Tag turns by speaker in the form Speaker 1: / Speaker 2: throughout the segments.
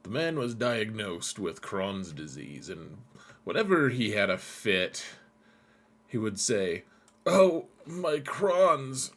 Speaker 1: The man was diagnosed with Crohn's disease, and whenever he had a fit, he would say, "Oh, my Crohn's."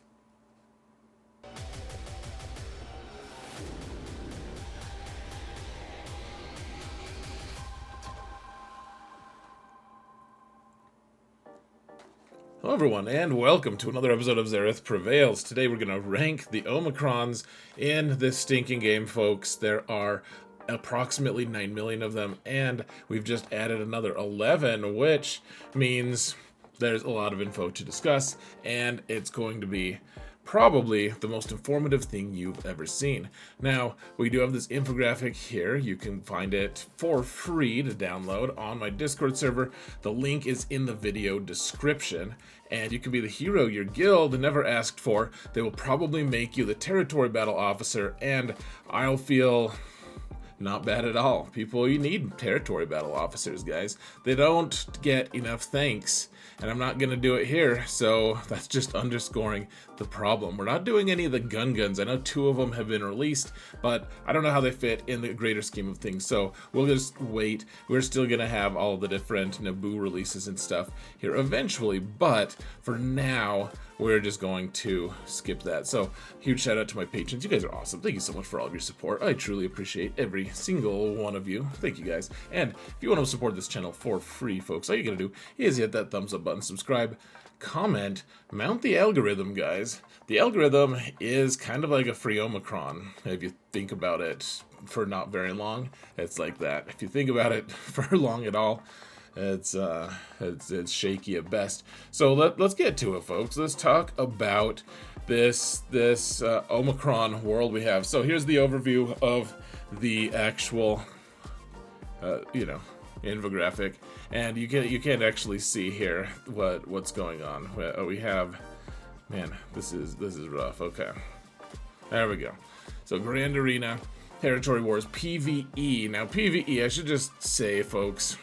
Speaker 1: Hello everyone, and welcome to another episode of Zareth Prevails. Today we're going to rank the Omicrons in this stinking game, folks. There are approximately 9 million of them, and we've just added another 11, which means there's a lot of info to discuss, and it's going to be probably the most informative thing you've ever seen. Now, we do have this infographic here. You can find it for free to download on my Discord server. The link is in the video description, and you can be the hero your guild never asked for. They will probably make you the territory battle officer, and I'll feel not bad at all. People, you need territory battle officers, guys. They don't get enough thanks, and I'm not going to do it here, so that's just underscoring the problem. We're not doing any of the guns. I know 2 of them have been released, but I don't know how they fit in the greater scheme of things, so we'll just wait. We're still going to have all the different Naboo releases and stuff here eventually, but for now, we're just going to skip that. So, huge shout out to my patrons. You guys are awesome. Thank you so much for all of your support. I truly appreciate every single one of you. Thank you guys. And if you want to support this channel for free, folks, all you gotta do is hit that thumbs up button, subscribe, comment, mount the algorithm, guys. The algorithm is kind of like a free Omicron, if you think about it for not very long. It's like that. If you think about it for long at all, it's shaky at best. So let's get to it, folks. Let's talk about this Omicron world we have. So here's the overview of the actual infographic, and you can't actually see here what's going on. We have, man, this is rough. Okay, there we go. So Grand Arena, Territory Wars, PvE. Now PvE, I should just say, folks,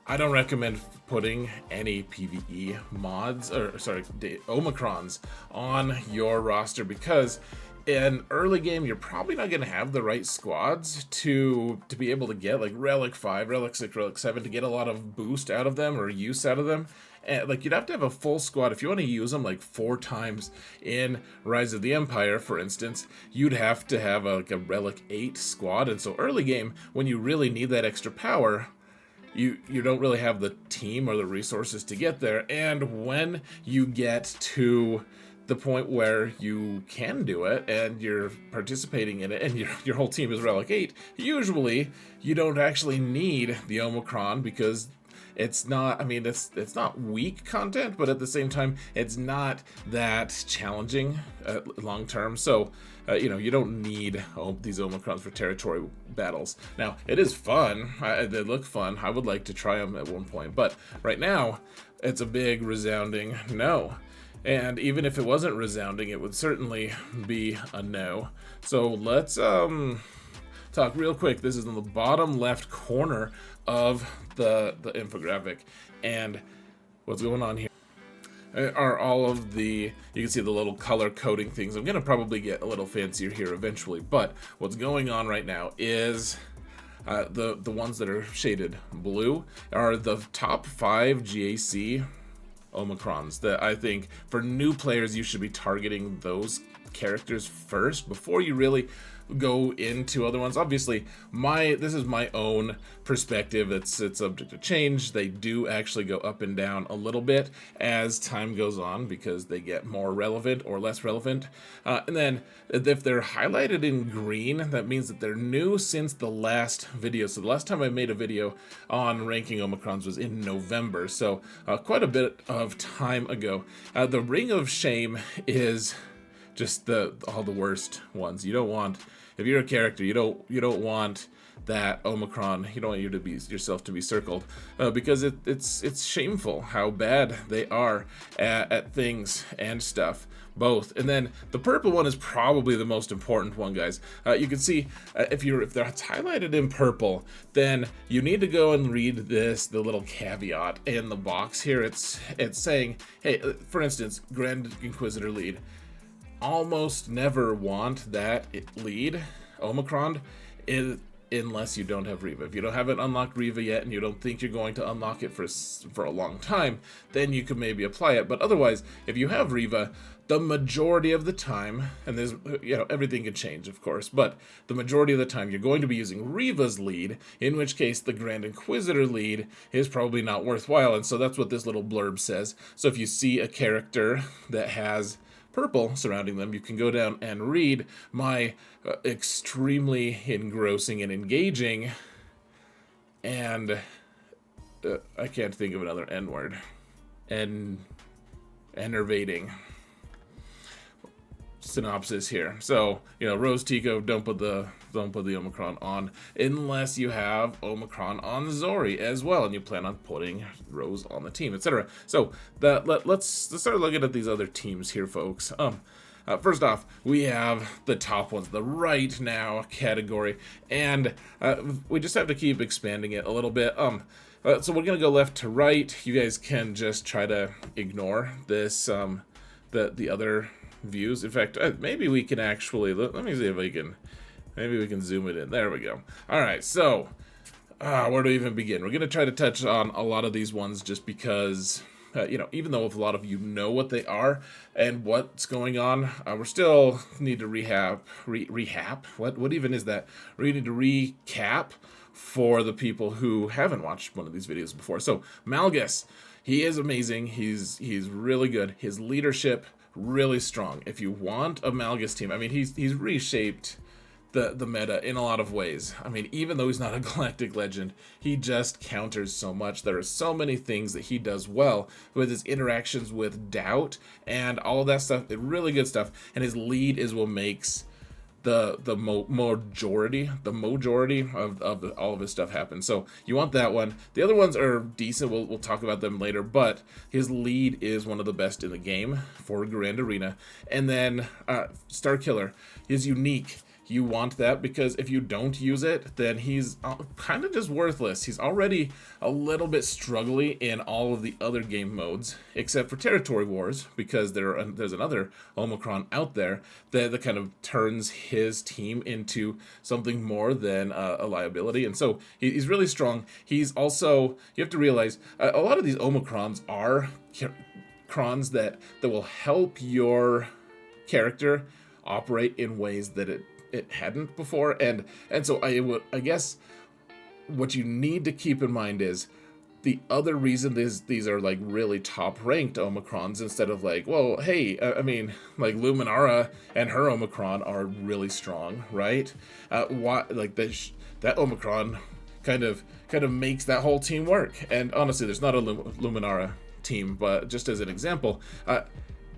Speaker 1: I don't recommend putting any PvE mods, Omicrons on your roster, because in early game, you're probably not going to have the right squads to be able to get like Relic 5, Relic 6, Relic 7 to get a lot of boost out of them or use out of them. And like, you'd have to have a full squad. If you want to use them like 4 times in Rise of the Empire, for instance, you'd have to have like a Relic 8 squad. And so early game, when you really need that extra power, you don't really have the team or the resources to get there. And when you get to the point where you can do it and you're participating in it and your whole team is Relic 8, usually you don't actually need the Omicron, because it's not, I mean, it's not weak content, but at the same time, it's not that challenging long term. So, you don't need these Omicrons for territory battles. Now, it is fun. They look fun. I would like to try them at one point, but right now, it's a big resounding no. And even if it wasn't resounding, it would certainly be a no. So let's talk real quick. This is in the bottom left corner of the infographic, and what's going on here are all of the, you can see the little color coding things. I'm gonna probably get a little fancier here eventually, but what's going on right now is the ones that are shaded blue are the top 5 GAC Omicrons that I think for new players you should be targeting those characters first before you really go into other ones. Obviously, this is my own perspective. It's subject to change. They do actually go up and down a little bit as time goes on because they get more relevant or less relevant. And then if they're highlighted in green, that means that they're new since the last video. So the last time I made a video on ranking Omicrons was in November. So quite a bit of time ago. The Ring of Shame is just all the worst ones. You don't want, if you're a character, you don't want that Omicron. You don't want yourself to be circled because it's shameful how bad they are at things and stuff. Both. And then the purple one is probably the most important one, guys. You can see if that's highlighted in purple, then you need to go and read the little caveat in the box here. It's saying, hey, for instance, Grand Inquisitor lead. Almost never want that lead, Omicron, unless you don't have Riva. If you don't have it unlocked Riva yet and you don't think you're going to unlock it for a long time, then you can maybe apply it. But otherwise, if you have Riva, the majority of the time, and there's, everything can change, of course, but the majority of the time you're going to be using Riva's lead, in which case the Grand Inquisitor lead is probably not worthwhile. And so that's what this little blurb says. So if you see a character that has purple surrounding them, you can go down and read my extremely engrossing and engaging, and I can't think of another N word, and enervating synopsis here. So, Rose Tico, don't put the Omicron on unless you have Omicron on Zori as well, and you plan on putting Rose on the team, etc. So let's start looking at these other teams here, folks. First off, we have the top ones, the right now category, and we just have to keep expanding it a little bit. So we're gonna go left to right. You guys can just try to ignore this, the other views. In fact, maybe we can actually let me see if we can. Maybe we can zoom it in. There we go. All right, so where do we even begin? We're gonna try to touch on a lot of these ones just because. Even though a lot of you know what they are and what's going on, we still need to rehab. What even is that? We need to recap for the people who haven't watched one of these videos before. So Malgus, he is amazing. He's really good. His leadership really strong. If you want a Malgus team, I mean, he's reshaped the meta in a lot of ways. I mean, even though he's not a galactic legend, he just counters so much. There are so many things that he does well with his interactions with doubt and all of that stuff. Really good stuff. And his lead is what makes the majority of all of his stuff happen. So you want that one. The other ones are decent. We'll talk about them later, but his lead is one of the best in the game for Grand Arena. And then Starkiller is unique. You want that because if you don't use it, then he's kind of just worthless. He's already a little bit struggly in all of the other game modes, except for Territory Wars, because there's another Omicron out there that kind of turns his team into something more than a liability. And so he's really strong. He's also, you have to realize, a lot of these Omicrons are crons that will help your character operate in ways that it hadn't before, and so I guess what you need to keep in mind is the other reason these are like really top ranked Omicrons instead of like, well, hey, I mean, like Luminara and her Omicron are really strong, right? Why, like that Omicron kind of makes that whole team work. And honestly, there's not a Luminara team, but just as an example,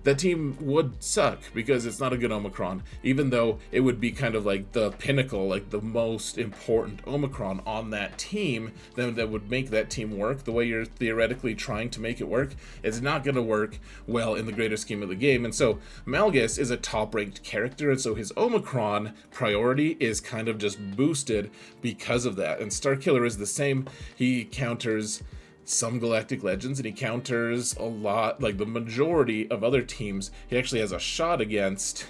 Speaker 1: that team would suck because it's not a good Omicron, even though it would be kind of like the pinnacle, like the most important Omicron on that team that would make that team work the way you're theoretically trying to make it work. It's not going to work well in the greater scheme of the game. And so Malgus is a top-ranked character, and so his Omicron priority is kind of just boosted because of that. And Starkiller is the same. He counters some galactic legends, and he counters a lot, like the majority of other teams. He actually has a shot against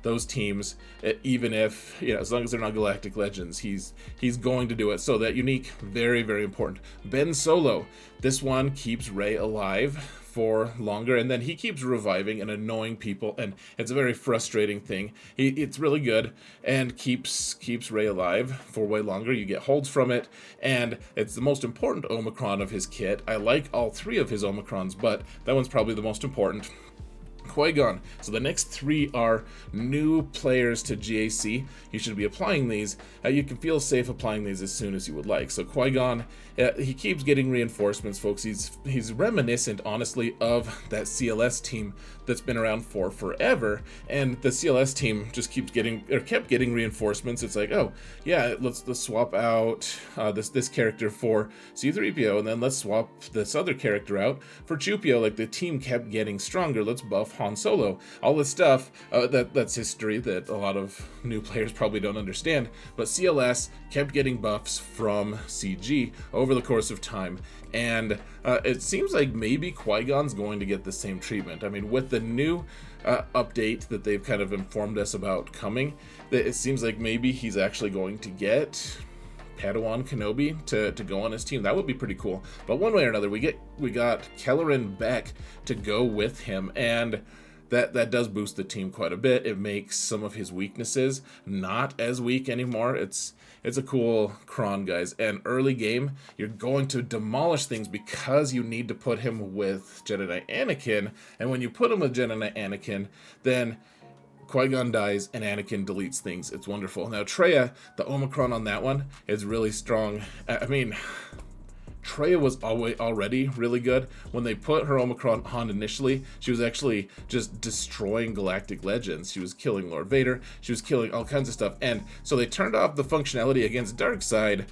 Speaker 1: those teams, even if, as long as they're not galactic legends, he's going to do it. So that unique, very, very important. Ben Solo, this one keeps Rey alive for longer, and then he keeps reviving and annoying people, and it's a very frustrating thing. It's really good and keeps Rey alive for way longer. You get holds from it, and it's the most important Omicron of his kit. I like all three of his Omicrons, but that one's probably the most important. Qui-Gon. So the next three are new players to GAC. You should be applying these. You can feel safe applying these as soon as you would like. So Qui-Gon, he keeps getting reinforcements, folks. He's reminiscent, honestly, of that CLS team that's been around for forever. And the CLS team just kept getting reinforcements. It's like, oh yeah, let's swap out this character for C-3PO, and then let's swap this other character out for Chupio. Like, the team kept getting stronger. Let's buff Han Solo, all this stuff, that's history that a lot of new players probably don't understand, but CLS kept getting buffs from CG over the course of time, and it seems like maybe Qui-Gon's going to get the same treatment. I mean, with the new update that they've kind of informed us about coming, that it seems like maybe he's actually going to get Padawan Kenobi to go on his team. That would be pretty cool. But one way or another, we got Kelleran Beck to go with him, and that does boost the team quite a bit. It makes some of his weaknesses not as weak anymore. It's a cool cron, guys. And early game, you're going to demolish things because you need to put him with Jedi Knight Anakin. And when you put him with Jedi Knight Anakin, then Qui-Gon dies and Anakin deletes things. It's wonderful. Now Traya, the Omicron on that one is really strong. I mean, Traya was already really good. When they put her Omicron on initially, she was actually just destroying Galactic Legends. She was killing Lord Vader. She was killing all kinds of stuff. And so they turned off the functionality against Darkseid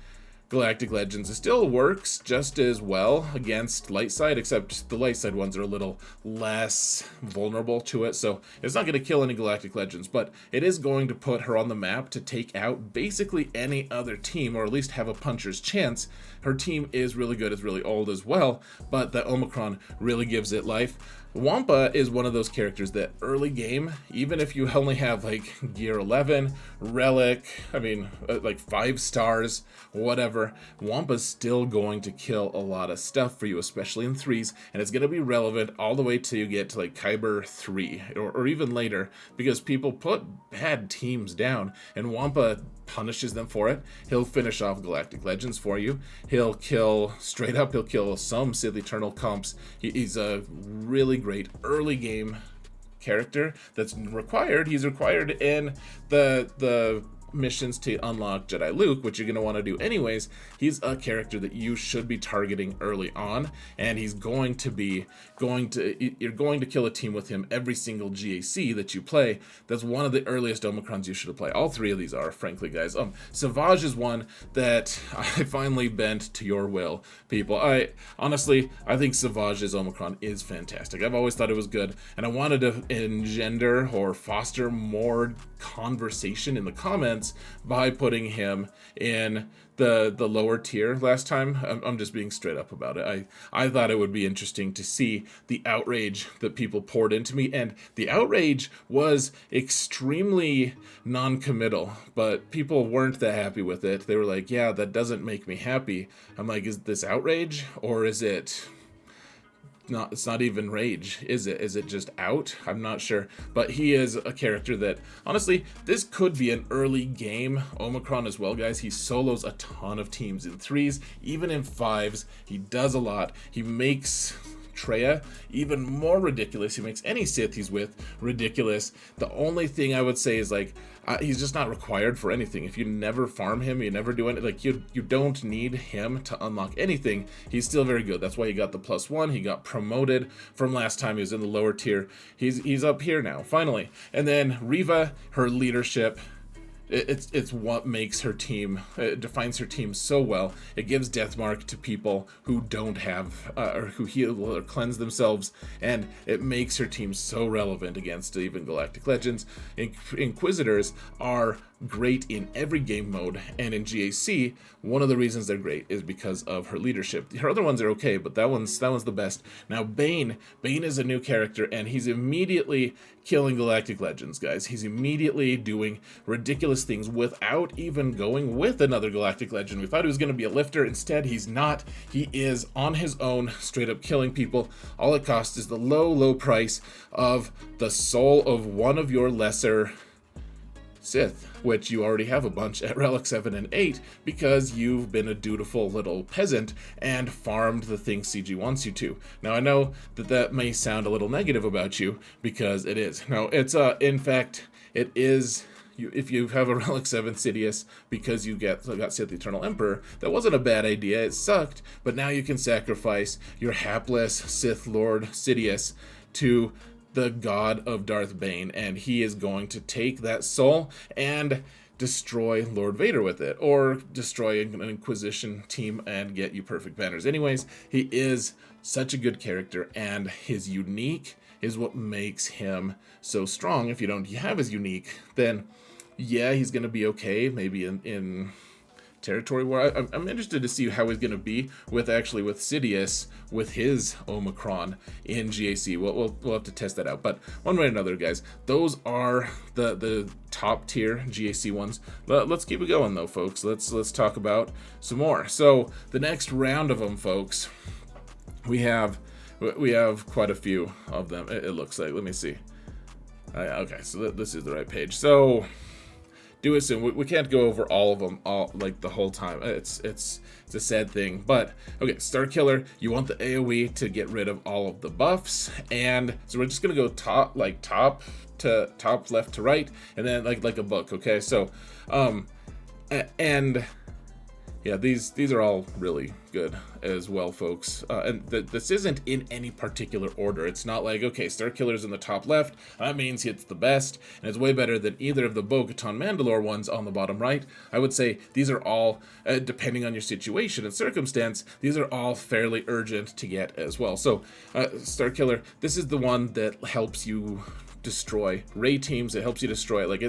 Speaker 1: Galactic Legends. It still works just as well against Lightside, except the Lightside ones are a little less vulnerable to it, so it's not going to kill any Galactic Legends, but it is going to put her on the map to take out basically any other team, or at least have a puncher's chance. Her team is really good, it's really old as well, but the Omicron really gives it life. Wampa is one of those characters that early game, even if you only have like gear 11, relic, I mean like 5 stars, whatever, Wampa's still going to kill a lot of stuff for you, especially in 3s, and it's going to be relevant all the way till you get to like Kyber 3 or even later, because people put bad teams down and Wampa punishes them for it. He'll finish off Galactic Legends for you. He'll kill some Sith Eternal comps. He's a really great early game character that's required. He's required in the missions to unlock Jedi Luke, which you're going to want to do anyways. He's a character that you should be targeting early on, and he's you're going to kill a team with him every single GAC that you play. That's one of the earliest Omicrons you should play. All 3 of these are, frankly, guys. Savage is one that I finally bent to your will, people. Honestly, I think Savage's Omicron is fantastic. I've always thought it was good, and I wanted to engender or foster more conversation in the comments by putting him in the lower tier last time. I'm just being straight up about it. I thought it would be interesting to see the outrage that people poured into me, and the outrage was extremely non-committal, but people weren't that happy with it. They were like, yeah, that doesn't make me happy. I'm like, is this outrage, or is it not? It's not even rage, is it? Is it just out? I'm not sure, but he is a character that honestly, this could be an early game Omicron as well, guys. He solos a ton of teams in 3s, even in 5s. He does a lot. He makes Traya even more ridiculous. He makes any Sith he's with ridiculous. The only thing I would say is like, he's just not required for anything. If you never farm him, you never do anything, like you don't need him to unlock anything. He's still very good. That's why he got the +1. He got promoted from last time. He was in the lower tier. He's up here now, finally. And then Reva, her leadership, it's what makes her team, it defines her team so well. It gives Deathmark to people who don't have, or who heal or cleanse themselves, and it makes her team so relevant against even Galactic Legends. Inquisitors are great in every game mode, and in GAC, one of the reasons they're great is because of her leadership. Her other ones are okay, but that one's the best. Now Bane is a new character, and he's immediately killing Galactic Legends, guys. He's immediately doing ridiculous things without even going with another Galactic Legend. We thought he was going to be a lifter. Instead, he's not. He is on his own, straight up killing people. All it costs is the low price of the soul of one of your lesser Sith, which you already have a bunch at Relic 7 and 8 because you've been a dutiful little peasant and farmed the things CG wants you to. Now, I know that may sound a little negative about you, because it is. No, it's in fact, it is. If you have a Relic 7 Sidious because you got Sith Eternal Emperor, that wasn't a bad idea. It sucked, but now you can sacrifice your hapless Sith Lord Sidious to the god of Darth Bane, and he is going to take that soul and destroy Lord Vader with it, or destroy an Inquisition team and get you perfect banners. Anyways, he is such a good character, and his unique is what makes him so strong. If you don't have his unique, then yeah, he's going to be okay, maybe in territory war. I'm interested to see how he's going to be with Sidious with his Omicron in GAC. We'll have to test that out. But one way or another, guys, those are the top tier GAC ones. Let's keep it going though, folks. Let's talk about some more. So the next round of them, folks, we have quite a few of them. It looks like. Let me see. Okay, so this is the right page. So do it soon. We can't go over all of them like the whole time. It's a sad thing. But okay, Star Killer, you want the AoE to get rid of all of the buffs, and so we're just gonna go top to top, left to right, and then like a book. Okay, so and yeah, these are all really good as well, folks. And this isn't in any particular order. It's not like, okay, Star Killer's in the top left, that means it's the best, and it's way better than either of the Bo-Katan Mandalore ones on the bottom right. I would say these are all, depending on your situation and circumstance, these are all fairly urgent to get as well. So, Star Killer, this is the one that helps you destroy Rey teams. It helps you destroy, like,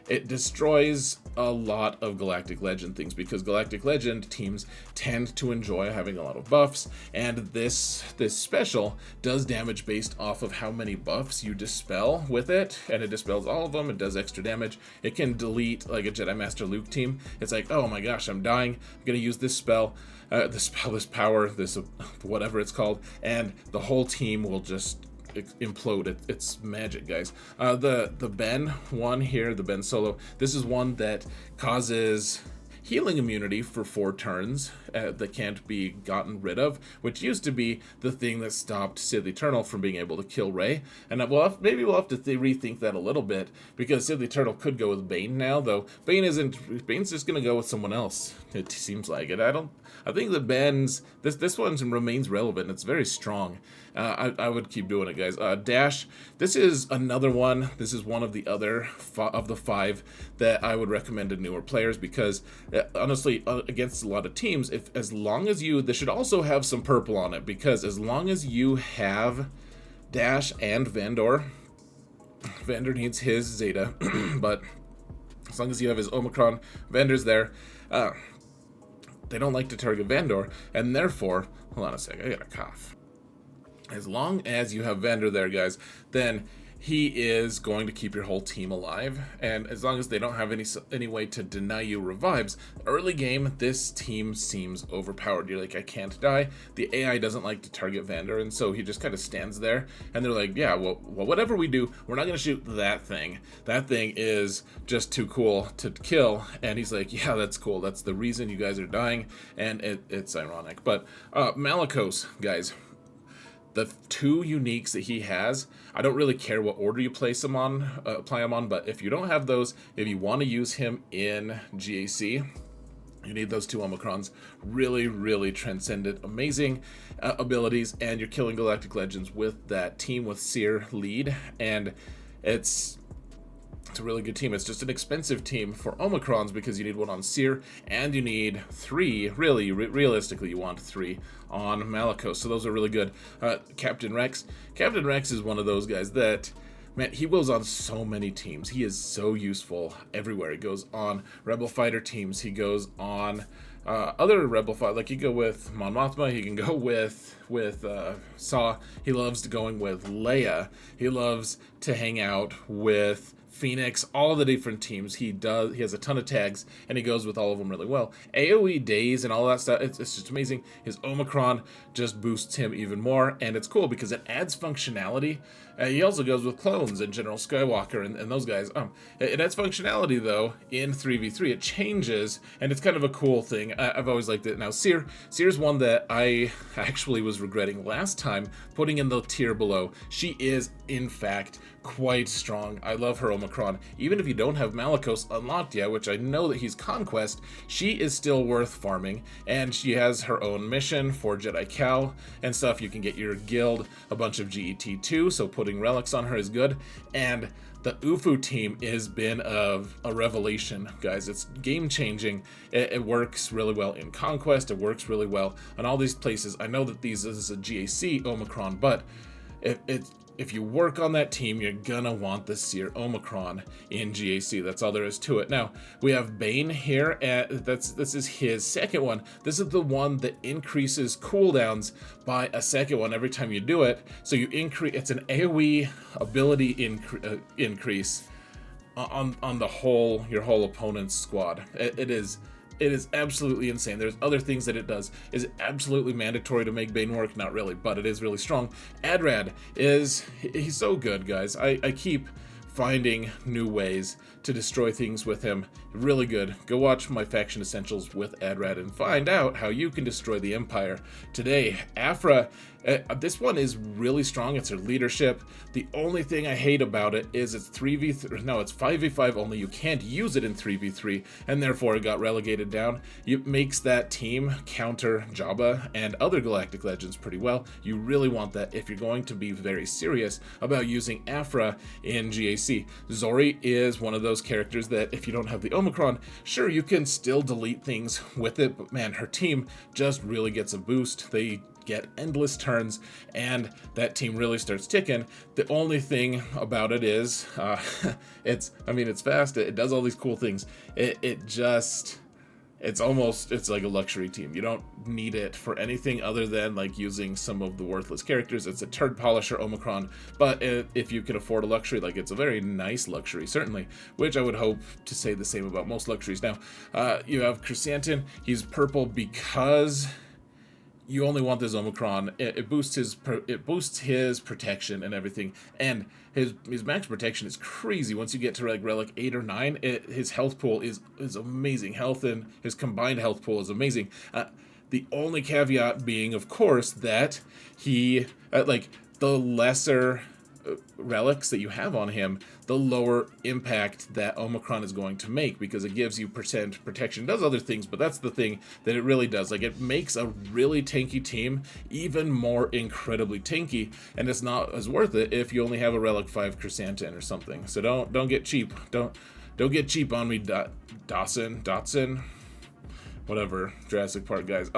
Speaker 1: it destroys a lot of Galactic Legend things, because Galactic Legend teams tend to enjoy having a lot of buffs, and this special does damage based off of how many buffs you dispel with it, and it dispels all of them. It does extra damage. It can delete, like a Jedi Master Luke team. It's like, oh my gosh, I'm dying. I'm gonna use this spell, this power, this whatever it's called, and the whole team will just implode. It's magic, guys. The Ben one here, the Ben Solo, this is one that causes healing immunity for 4 turns that can't be gotten rid of, which used to be the thing that stopped Sith Eternal from being able to kill Rey. And maybe we'll have to rethink that a little bit, because Sith Eternal could go with Bane now, though Bane's just gonna go with someone else, it seems like. And I think the Ben's this one remains relevant. It's very strong. I would keep doing it, guys. Dash, this is another one. This is one of the other of the 5 that I would recommend to newer players, because honestly, against a lot of teams, as long as this should also have some purple on it, because as long as you have Dash and Vandor needs his Zeta, but as long as you have his Omicron, Vandor's there. They don't like to target Vandor, and therefore, hold on a sec, I got a cough. As long as you have Vandor there, guys, then he is going to keep your whole team alive, and as long as they don't have any way to deny you revives, early game, this team seems overpowered. You're like, I can't die. The AI doesn't like to target Vandor, and so he just kind of stands there, and they're like, yeah, well, whatever we do, we're not going to shoot that thing. That thing is just too cool to kill, and he's like, yeah, that's cool. That's the reason you guys are dying, and it's ironic. But Malicos, guys, the 2 uniques that he has, I don't really care what order you place him on, apply him on, but if you don't have those, if you want to use him in GAC, you need those 2 Omicrons. Really, really transcendent, amazing abilities, and you're killing Galactic Legends with that team with Seer lead, and it's a really good team. It's just an expensive team for Omicrons, because you need 1 on Seer, and you need 3, really, realistically, you want 3 on Malicos. So those are really good. Captain Rex. Captain Rex is one of those guys that, man, he goes on so many teams. He is so useful everywhere. He goes on Rebel Fighter teams. He goes on other Rebel Fighter, like you go with Mon Mothma. He can go with Saw. He loves going with Leia. He loves to hang out with Phoenix, all the different teams. He has a ton of tags, and he goes with all of them really well. AoE days and all that stuff, it's just amazing. His Omicron just boosts him even more, and it's cool because it adds functionality. He also goes with clones and General Skywalker and those guys. It adds functionality, though, in 3v3. It changes, and it's kind of a cool thing. I've always liked it. Now, Seer's one that I actually was regretting last time putting in the tier below. She is, in fact, quite strong. I love her Omicron. Even if you don't have Malicos unlocked yet, which I know that he's Conquest, she is still worth farming, and she has her own mission for Jedi Cal and stuff. You can get your guild a bunch of GET2, so putting relics on her is good. And the UFU team has been a revelation, guys. It's game-changing. It works really well in Conquest. It works really well on all these places. I know that this is a GAC Omicron, but if you work on that team, you're gonna want the Seer Omicron in GAC. That's all there is to it. Now, we have Bane here, and this is his second one. This is the one that increases cooldowns by a second one every time you do it. So you increase, it's an AoE ability increase on your whole opponent's squad. It is absolutely insane. There's other things that it does. Is it absolutely mandatory to make Bane work? Not really, but it is really strong. Adrad he's so good, guys. I keep finding new ways to destroy things with him. Really good. Go watch my Faction Essentials with Adrad and find out how you can destroy the Empire. Today, Afra, this one is really strong. It's her leadership. The only thing I hate about it is it's 3v3. No, it's 5v5 only. You can't use it in 3v3, and therefore it got relegated down. It makes that team counter Jabba and other Galactic Legends pretty well. You really want that if you're going to be very serious about using Afra in GAC. Zori is one of those characters that if you don't have the Omicron, sure, you can still delete things with it, but man, her team just really gets a boost. They get endless turns, and that team really starts ticking. The only thing about it is, it's fast. It does all these cool things. It's like a luxury team. You don't need it for anything other than like using some of the worthless characters. It's a turd polisher Omicron, but if you can afford a luxury, like it's a very nice luxury, certainly, which I would hope to say the same about most luxuries. Now, you have Chrysanthemum. He's purple because you only want this Omicron. It boosts his protection and everything, and his max protection is crazy. Once you get to like relic 8 or 9, his health pool is amazing. Health and his combined health pool is amazing. The only caveat being, of course, that he the lesser relics that you have on him, the lower impact that Omicron is going to make, because it gives you percent protection. It does other things, but that's the thing that it really does. Like, it makes a really tanky team even more incredibly tanky, and it's not as worth it if you only have a relic 5 Chrysanthemum or something. So don't get cheap. Don't get cheap on me, Dotson, whatever, Jurassic Park guys.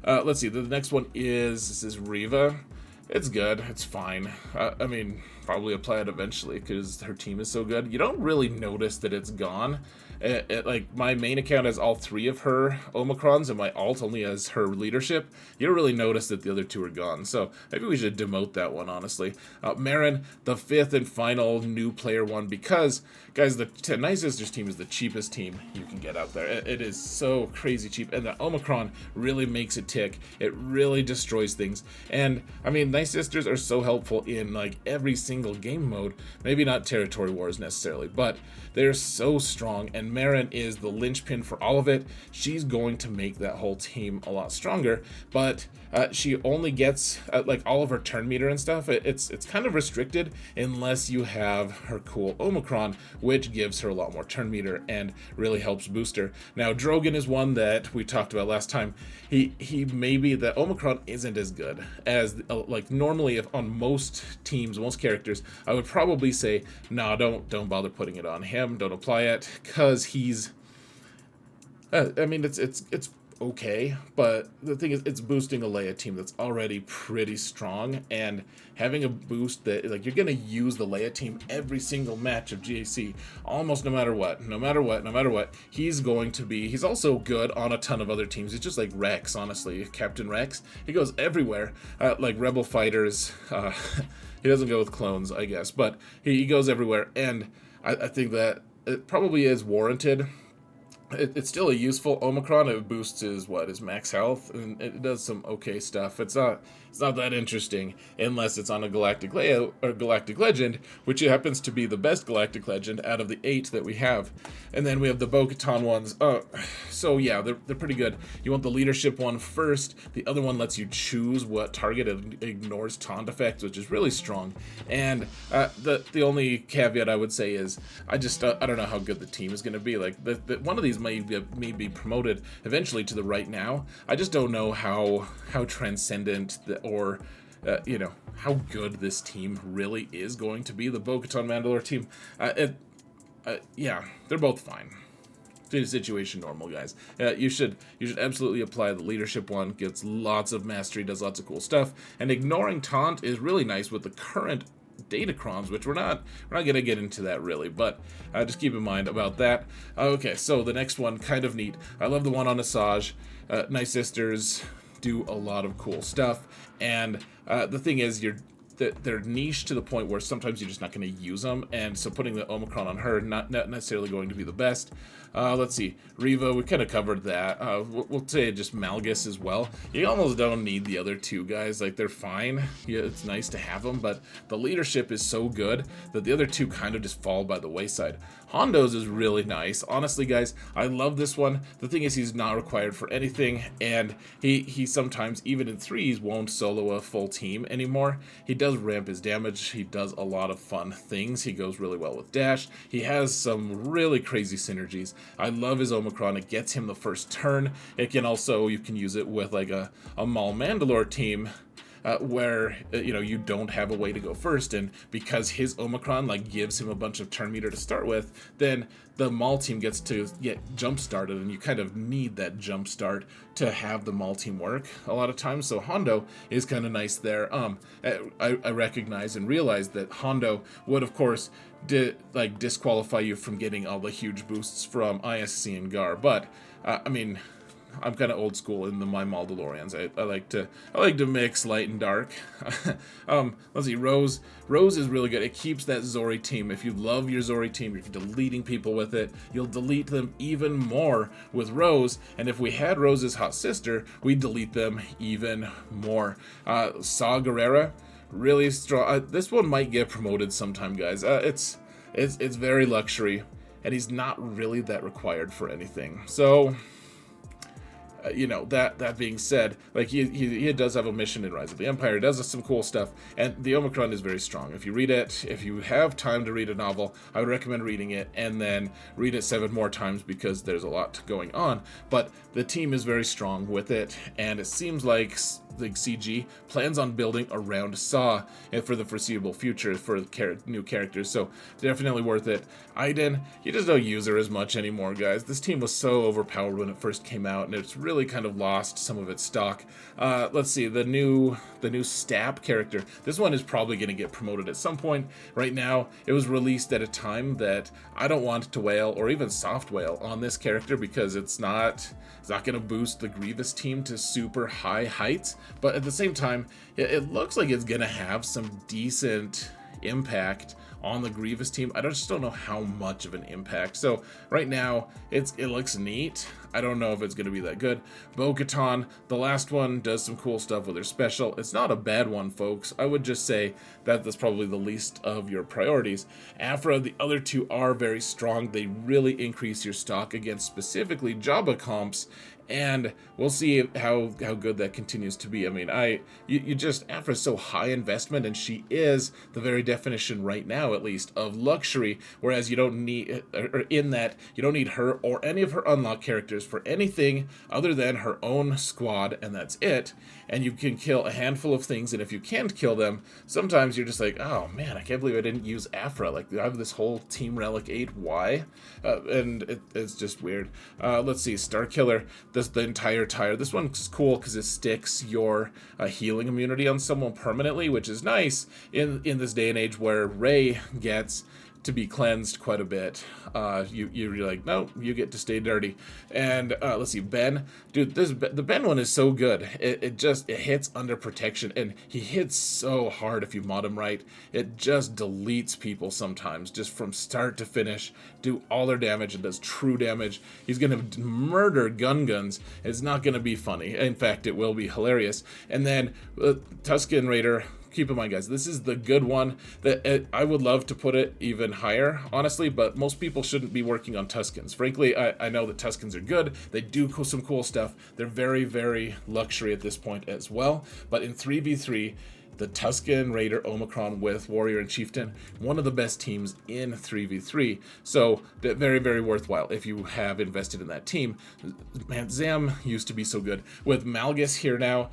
Speaker 1: Let's see. The next one is Riva. It's good. It's fine. Probably apply it eventually because her team is so good. You don't really notice that it's gone. Like, my main account has all 3 of her Omicrons, and my alt only has her leadership. You don't really notice that the other 2 are gone. So maybe we should demote that one, honestly. Marin, the 5th and final new player one, because, guys, the Night Sisters team is the cheapest team you can get out there. It is so crazy cheap, and the Omicron really makes it tick. It really destroys things. And, Night Sisters are so helpful in, like, every single game mode. Maybe not Territory Wars necessarily, but they're so strong, and Marin is the linchpin for all of it. She's going to make that whole team a lot stronger, but she only gets like all of her turn meter and stuff. It's kind of restricted unless you have her cool Omicron, which gives her a lot more turn meter and really helps boost her. Now, Drogon is one that we talked about last time. He maybe the Omicron isn't as good as like normally. If on most teams, most characters, I would probably say, no, don't bother putting it on him. Don't apply it, because he's it's okay, but the thing is, it's boosting a Leia team that's already pretty strong, and having a boost that, like, you're gonna use the Leia team every single match of GAC, almost no matter what. He's also good on a ton of other teams. He's just like Rex, honestly, Captain Rex. He goes everywhere, like Rebel fighters. He doesn't go with clones, I guess, but he goes everywhere, and I think that it probably is warranted. It's still a useful Omicron. It boosts his max health, and it does some okay stuff. It's not that interesting unless it's on a Galactic Leia or Galactic Legend, which happens to be the best Galactic Legend out of the 8 that we have. And then we have the Bo-Katan ones. So yeah, they're pretty good. You want the leadership one first. The other one lets you choose what target. It ignores taunt effects, which is really strong. And the only caveat I would say is I don't know how good the team is going to be. Like, one of these may be promoted eventually to the right now. I just don't know how transcendent or how good this team really is going to be. The Bo-Katan Mandalore team, yeah, they're both fine. Situation normal, guys. You should absolutely apply the leadership one. Gets lots of mastery, does lots of cool stuff, and ignoring taunt is really nice with the current Datacrons, which we're not gonna get into that really, but just keep in mind about that. Okay, so the next one, kind of neat. I love the one on Asajj. Night Sisters do a lot of cool stuff, and the thing is, they're niche to the point where sometimes you're just not going to use them, and so putting the Omicron on her, not necessarily going to be the best. Let's see, Reva, we kind of covered that. We'll say just Malgus as well. You almost don't need the other two guys, like they're fine. Yeah, it's nice to have them, but the leadership is so good that the other two kind of just fall by the wayside. Hondo's is really nice. Honestly, guys, I love this one. The thing is, he's not required for anything, and he sometimes, even in threes, won't solo a full team anymore. He does ramp his damage. He does a lot of fun things. He goes really well with dash. He has some really crazy synergies. I love his Omicron. It gets him the first turn. It can also, you can use it with like a Maul Mandalore team, where you don't have a way to go first, and because his Omicron like gives him a bunch of turn meter to start with, then the Maul team gets to get jump started, and you kind of need that jump start to have the Maul team work a lot of times. So Hondo is kind of nice there. I recognize and realize that Hondo would, of course, disqualify you from getting all the huge boosts from ISC and Gar, but I mean, I'm kind of old school in my Mandalorians. I like to mix light and dark. Let's see, Rose. Rose is really good. It keeps that Zori team. If you love your Zori team, if you're deleting people with it, you'll delete them even more with Rose. And if we had Rose's hot sister, we'd delete them even more. Saw Gerrera, really strong. This one might get promoted sometime, guys. It's very luxury, and he's not really that required for anything. So. That being said, like he does have a mission in Rise of the Empire, does some cool stuff, and the Omicron is very strong. If you read it, if you have time to read a novel, I would recommend reading it, and then read it 7 more times because there's a lot going on. But the team is very strong with it, and it seems like CG plans on building around Saw for the foreseeable future for new characters, so definitely worth it. Aiden, you just don't use her as much anymore, guys. This team was so overpowered when it first came out, and it's really kind of lost some of its stock. Let's see, the new Stab character. This one is probably going to get promoted at some point. Right now, it was released at a time that I don't want to wail or even soft wail on this character because it's not going to boost the Grievous team to super high heights, but at the same time, it looks like it's going to have some decent impact on the Grievous team. I just don't know how much of an impact. So right now, it looks neat. I don't know if it's going to be that good. Bo-Katan, the last one, does some cool stuff with her special. It's not a bad one, folks. I would just say that that's probably the least of your priorities. Aphra, the other two are very strong. They really increase your stock against specifically Jabba comps, and we'll see how good that continues to be. I mean, Aphra's so high investment, and she is the very definition right now, at least, of luxury, whereas you don't need, or in that, you don't need her or any of her unlock characters for anything other than her own squad, and that's it. And you can kill a handful of things, and if you can't kill them, sometimes you're just like, oh man, I can't believe I didn't use Aphra. Like, I have this whole Team Relic 8, why? And it's just weird. Let's see, Starkiller, the entire tire. This one's cool because it sticks your healing immunity on someone permanently, which is nice in this day and age where Rey gets to be cleansed quite a bit. You're like, no, you get to stay dirty. And let's see, Ben, dude, the Ben one is so good. It hits under protection, and he hits so hard if you mod him right. It just deletes people sometimes, just from start to finish, do all their damage, and does true damage. He's gonna murder guns. It's not gonna be funny. In fact, it will be hilarious. And then Tusken Raider. Keep in mind, guys, this is the good one. That I would love to put it even higher, honestly, but most people shouldn't be working on Tuskens. Frankly, I know that Tuskens are good. They do some cool stuff. They're very, very luxury at this point as well. But in 3v3, the Tusken Raider Omicron with Warrior and Chieftain, one of the best teams in 3v3. So very, very worthwhile if you have invested in that team. Man, Zam used to be so good. With Malgus here now,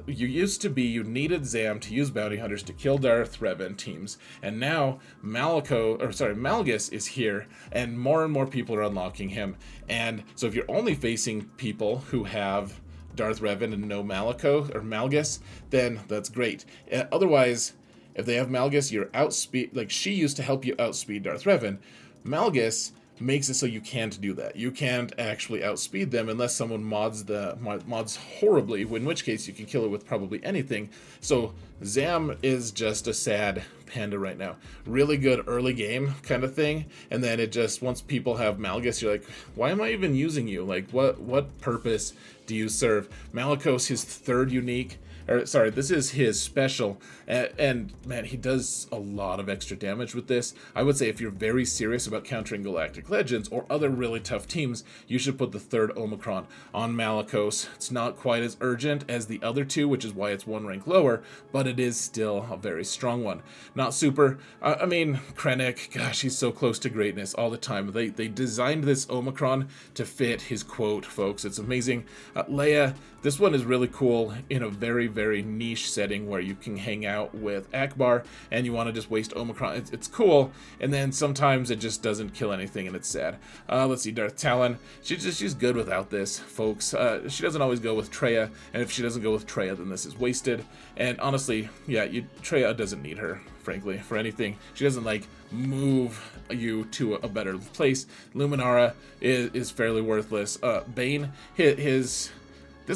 Speaker 1: you needed Zam to use bounty hunters to kill Darth Revan teams. And now Malgus is here, and more people are unlocking him. And so if you're only facing people who have Darth Revan and no Malgus, then that's great. Otherwise, If they have Malgus, you're outspeed. Like, she used to help you outspeed Darth Revan. Malgus makes it so you can't do that. You can't actually outspeed them unless someone mods horribly, in which case you can kill it with probably anything. So Zam is just a sad panda right now. Really good early game kind of thing, and then it just, once people have Malgus, you're like, why am I even using you? Like, what purpose do you serve? Malicos, his third unique, or sorry, this is his special, and man, he does a lot of extra damage with this. I would say if you're very serious about countering Galactic Legends or other really tough teams, you should put the third Omicron on Malicos. It's not quite as urgent as the other two, which is why it's one rank lower, but it is still a very strong one. Not super. I mean, Krennic, gosh, he's so close to greatness all the time. They designed this Omicron to fit his quote, folks. It's amazing. Leia, this one is really cool in a very, very niche setting where you can hang out with Akbar and you want to just waste Omicron. It's cool, and then sometimes it just doesn't kill anything and it's sad. Let's see, Darth Talon. She's good without this, folks. She doesn't always go with Traya, and if she doesn't go with Traya, then this is wasted. And honestly, yeah, Traya doesn't need her, frankly, for anything. She doesn't like move you to a better place. Luminara is fairly worthless. Bane, this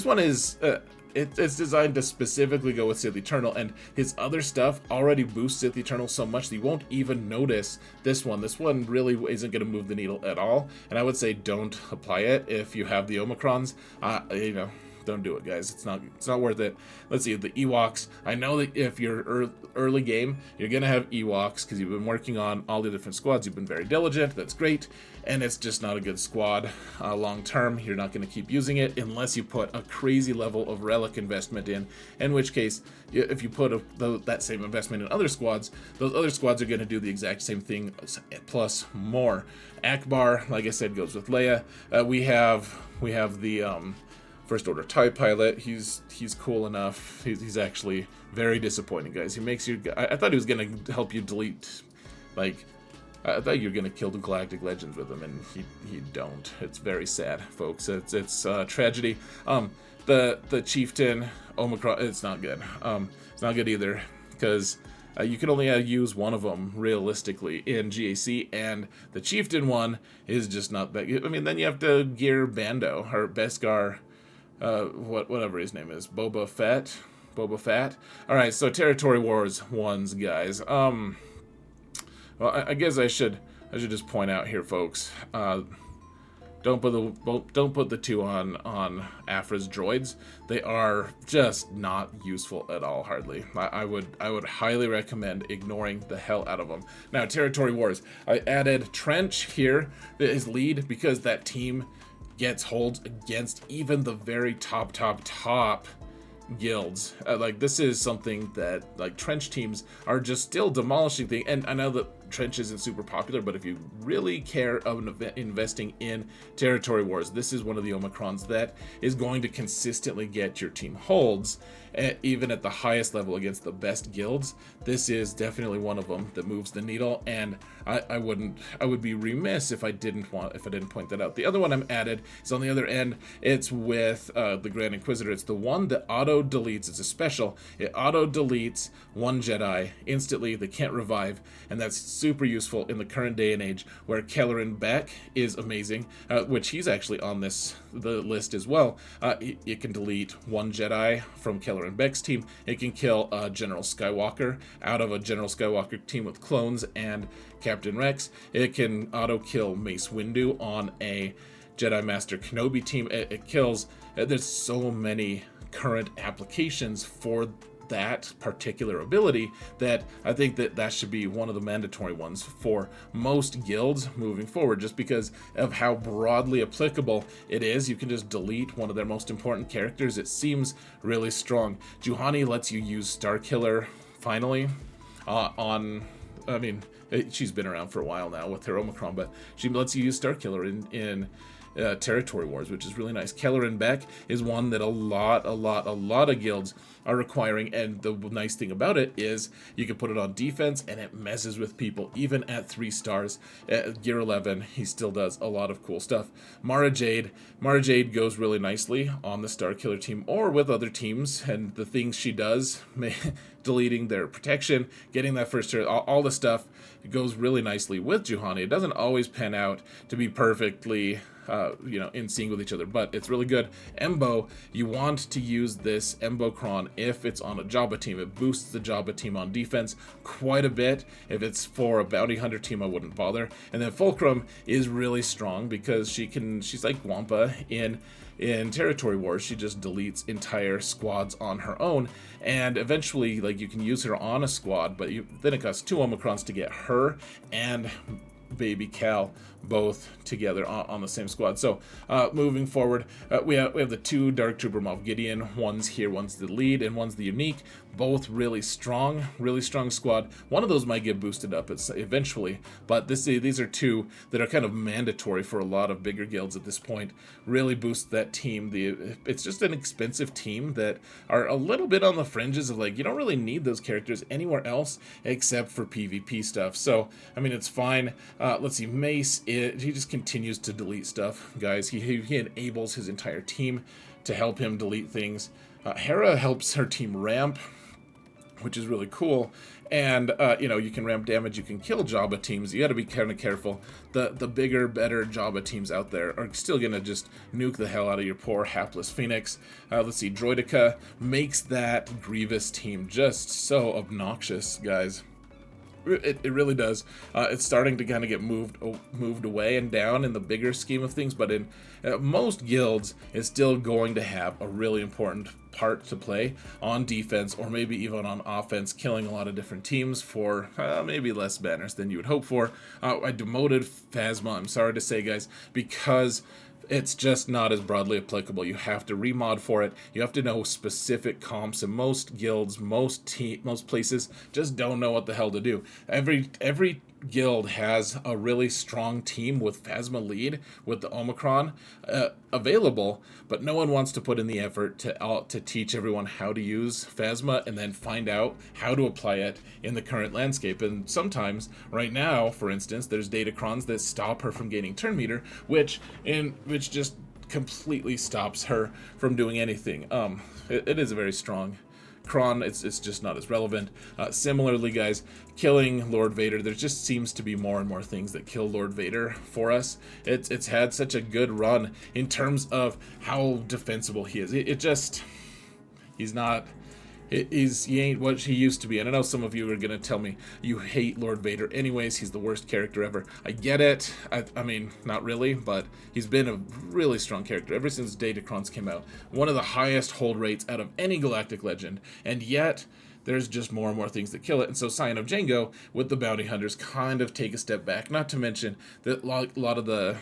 Speaker 1: one is it's designed to specifically go with Sith Eternal, and his other stuff already boosts Sith Eternal so much that you won't even notice this one. This one really isn't going to move the needle at all, and I would say don't apply it if you have the Omicrons. Don't do it, guys. It's not worth it. Let's see, the Ewoks. I know that if you're early game, you're going to have Ewoks because you've been working on all the different squads. You've been very diligent. That's great. And it's just not a good squad long term. You're not going to keep using it unless you put a crazy level of relic investment in which case, if you put that same investment in other squads, those other squads are going to do the exact same thing plus more. Akbar, like I said, goes with Leia. We have the First Order TIE Pilot. He's cool enough. He's actually very disappointing, guys. He makes you... I thought he was going to help you delete... Like, I thought you were going to kill the Galactic Legends with him, and he don't. It's very sad, folks. It's tragedy. The Chieftain, Omicron, it's not good. It's not good either, because... you can only use one of them realistically in GAC, and the Chieftain one is just not that good. I mean, then you have to gear Bando, or Beskar... whatever his name is, Boba Fett. All right, so Territory Wars ones, guys. Well, I guess I should just point out here, folks. Don't put the two on Afra's droids. They are just not useful at all, hardly. I would highly recommend ignoring the hell out of them. Now, Territory Wars. I added Trench here as lead because that team gets holds against even the very top guilds. Like, this is something that, like, Trench teams are just still demolishing things. And I know that Trench isn't super popular, but if you really care of investing in Territory Wars, this is one of the Omicrons that is going to consistently get your team holds, even at the highest level against the best guilds. This is definitely one of them that moves the needle, and I would be remiss if I didn't point that out. The other one I'm added is on the other end. It's with the Grand Inquisitor. It's the one that auto deletes. It's a special. It auto deletes one Jedi instantly. They can't revive, and that's super useful in the current day and age where Kelleran Beck is amazing, which he's actually on the list as well. It can delete one Jedi from Kelleran Beck's team. It can kill General Skywalker out of a General Skywalker team with clones and Captain Rex. It can auto kill Mace Windu on a Jedi Master Kenobi team. It kills. There's so many current applications for that particular ability that I think that should be one of the mandatory ones for most guilds moving forward, just because of how broadly applicable it is. You can just delete one of their most important characters. It seems really strong. Juhani lets you use Starkiller finally she's been around for a while now with her Omicron, but she lets you use Starkiller in Territory Wars, which is really nice. Kelleran Beck is one that a lot of guilds are requiring, and the nice thing about it is you can put it on defense and it messes with people even at 3 stars. At Gear 11, he still does a lot of cool stuff. Mara Jade goes really nicely on the Starkiller team or with other teams, and the things she does deleting their protection, getting that first turret, all the stuff. It goes really nicely with Juhani. It doesn't always pan out to be perfectly in sync with each other, but it's really good. Embo, you want to use this Embocron if it's on a Jabba team. It boosts the Jabba team on defense quite a bit. If it's for a bounty hunter team, I wouldn't bother. And then Fulcrum is really strong because she's like Wampa in Territory Wars. She just deletes entire squads on her own, and eventually, like, you can use her on a squad, but then it costs 2 Omicrons to get her and Baby Cal both together on the same squad. So moving forward, we have the 2 Dark Trooper Moff Gideon. One's here, one's the lead, and one's the unique. Both really strong squad. One of those might get boosted up eventually, but these are 2 that are kind of mandatory for a lot of bigger guilds at this point. Really boost that team. It's just an expensive team that are a little bit on the fringes of, like, you don't really need those characters anywhere else except for PvP stuff. So I mean, it's fine. Let's see, Mace. He just continues to delete stuff, guys. He enables his entire team to help him delete things. Hera helps her team ramp, which is really cool. And you can ramp damage, you can kill Jabba teams. You got to be kind of careful. The bigger, better Jabba teams out there are still gonna just nuke the hell out of your poor hapless Phoenix. Let's see, Droideka makes that Grievous team just so obnoxious, guys. It really does. It's starting to kind of get moved away and down in the bigger scheme of things, but in most guilds, it's still going to have a really important part to play on defense, or maybe even on offense, killing a lot of different teams for maybe less banners than you would hope for. I demoted Phasma, I'm sorry to say, guys, because it's just not as broadly applicable. You have to remod for it. You have to know specific comps, and most guilds, most places just don't know what the hell to do. Every guild has a really strong team with Phasma lead, with the Omicron available, but no one wants to put in the effort to teach everyone how to use Phasma and then find out how to apply it in the current landscape. And sometimes, right now, for instance, there's datacrons that stop her from gaining turn meter, which just completely stops her from doing anything. It is a very strong Kron. It's just not as relevant. Similarly, guys, killing Lord Vader, there just seems to be more and more things that kill Lord Vader for us. It's had such a good run in terms of how defensible he is. He ain't what he used to be. And I know some of you are going to tell me you hate Lord Vader anyways. He's the worst character ever. I get it. I mean, not really, but he's been a really strong character ever since Datacrons came out. One of the highest hold rates out of any Galactic Legend. And yet, there's just more and more things that kill it. And so Scion of Django with the Bounty Hunters kind of take a step back. Not to mention that a lot of the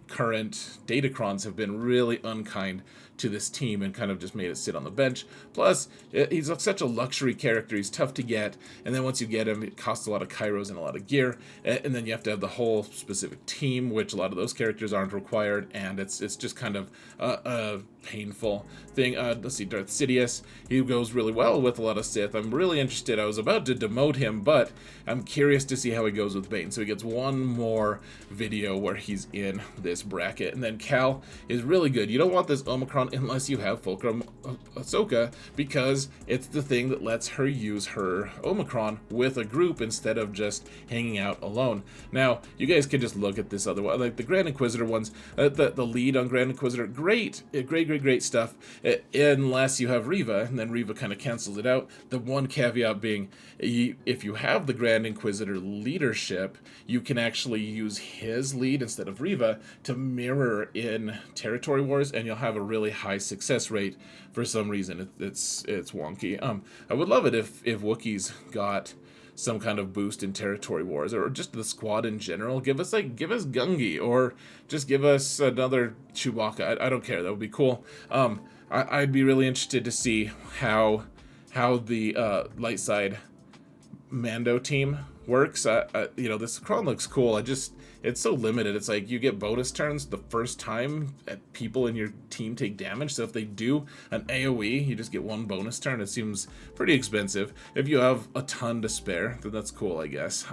Speaker 1: current Datacrons have been really unkind to this team and kind of just made it sit on the bench. Plus, he's such a luxury character. He's tough to get, and then once you get him, it costs a lot of kairos and a lot of gear, and then you have to have the whole specific team, which a lot of those characters aren't required, and it's just kind of a painful thing. Let's see, Darth Sidious, he goes really well with a lot of Sith. I'm really interested. I was about to demote him, but I'm curious to see how he goes with Bane. So he gets one more video where he's in this bracket, and then Cal is really good. You don't want this Omicron unless you have Fulcrum Ahsoka, because it's the thing that lets her use her Omicron with a group instead of just hanging out alone. Now, you guys can just look at this other one, like the Grand Inquisitor ones, the lead on Grand Inquisitor, great stuff, unless you have Reva, and then Reva kind of cancels it out. The one caveat being, if you have the Grand Inquisitor leadership, you can actually use his lead instead of Reva to mirror in Territory Wars, and you'll have a really high success rate for some reason. It's wonky. I would love it if Wookiees got some kind of boost in Territory Wars, or just the squad in general. Give us Gungi, or just give us another Chewbacca. I don't care. That would be cool. I'd be really interested to see how the light side Mando team works. This Kron looks cool. It's so limited. It's like you get bonus turns the first time people in your team take damage. So if they do an AoE, you just get one bonus turn. It seems pretty expensive. If you have a ton to spare, then that's cool, I guess.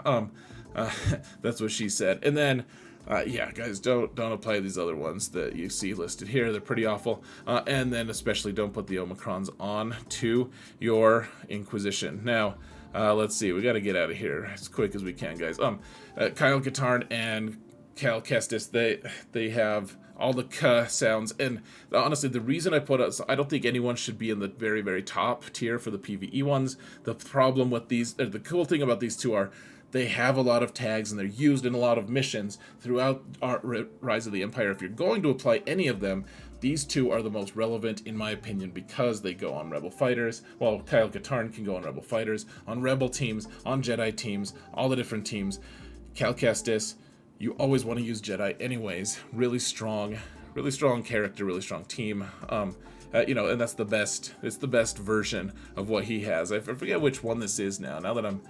Speaker 1: That's what she said. And then Yeah, guys, don't apply these other ones that you see listed here. They're pretty awful. And then especially don't put the Omicrons on to your Inquisition. Now, let's see. We got to get out of here as quick as we can, guys. Kyle Katarn and Cal Kestis, they have all the K sounds, and honestly, the reason I put it, I don't think anyone should be in the very, very top tier for the PvE ones. The problem with these, the cool thing about these two are, they have a lot of tags and they're used in a lot of missions throughout Rise of the Empire. If you're going to apply any of them, these two are the most relevant, in my opinion, because they go on Rebel fighters. Well, Kyle Katarn can go on Rebel fighters, on Rebel teams, on Jedi teams, all the different teams. Cal Kestis, you always want to use Jedi anyways. Really strong character, really strong team. And that's the best. It's the best version of what he has. I forget which one this is now. Now that I'm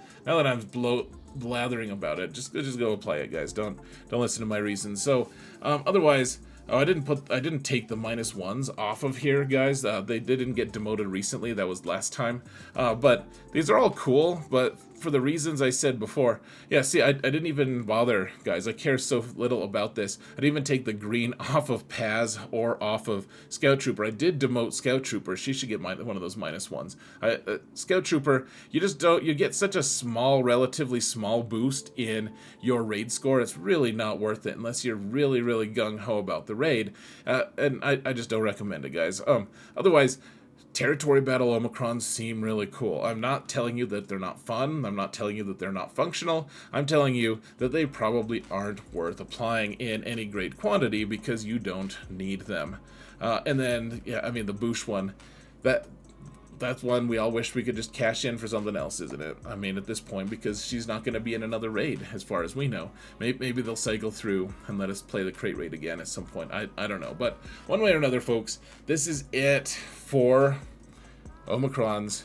Speaker 1: blathering about it, just go apply it, guys. Don't listen to my reasons. So, otherwise. Oh, I didn't take the -1s off of here, guys. They didn't get demoted recently. That was last time. But these are all cool, but for the reasons I said before. Yeah, see, I didn't even bother, guys. I care so little about this. I didn't even take the green off of Paz or off of Scout Trooper. I did demote Scout Trooper. She should get one of those -1s. Scout Trooper, you get such a relatively small boost in your raid score. It's really not worth it unless you're really, really gung-ho about the raid. And I just don't recommend it, guys. Otherwise, Territory Battle Omicrons seem really cool. I'm not telling you that they're not fun. I'm not telling you that they're not functional. I'm telling you that they probably aren't worth applying in any great quantity because you don't need them. And then, yeah, I mean, the Boosh one, that's one we all wish we could just cash in for something else, isn't it? I mean, at this point, because she's not going to be in another raid, as far as we know. Maybe they'll cycle through and let us play the crate raid again at some point. I don't know. But one way or another, folks, this is it for Omicrons.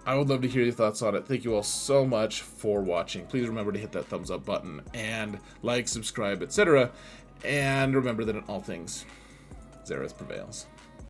Speaker 1: I would love to hear your thoughts on it. Thank you all so much for watching. Please remember to hit that thumbs up button and like, subscribe, etc. And remember that in all things, Xerath prevails.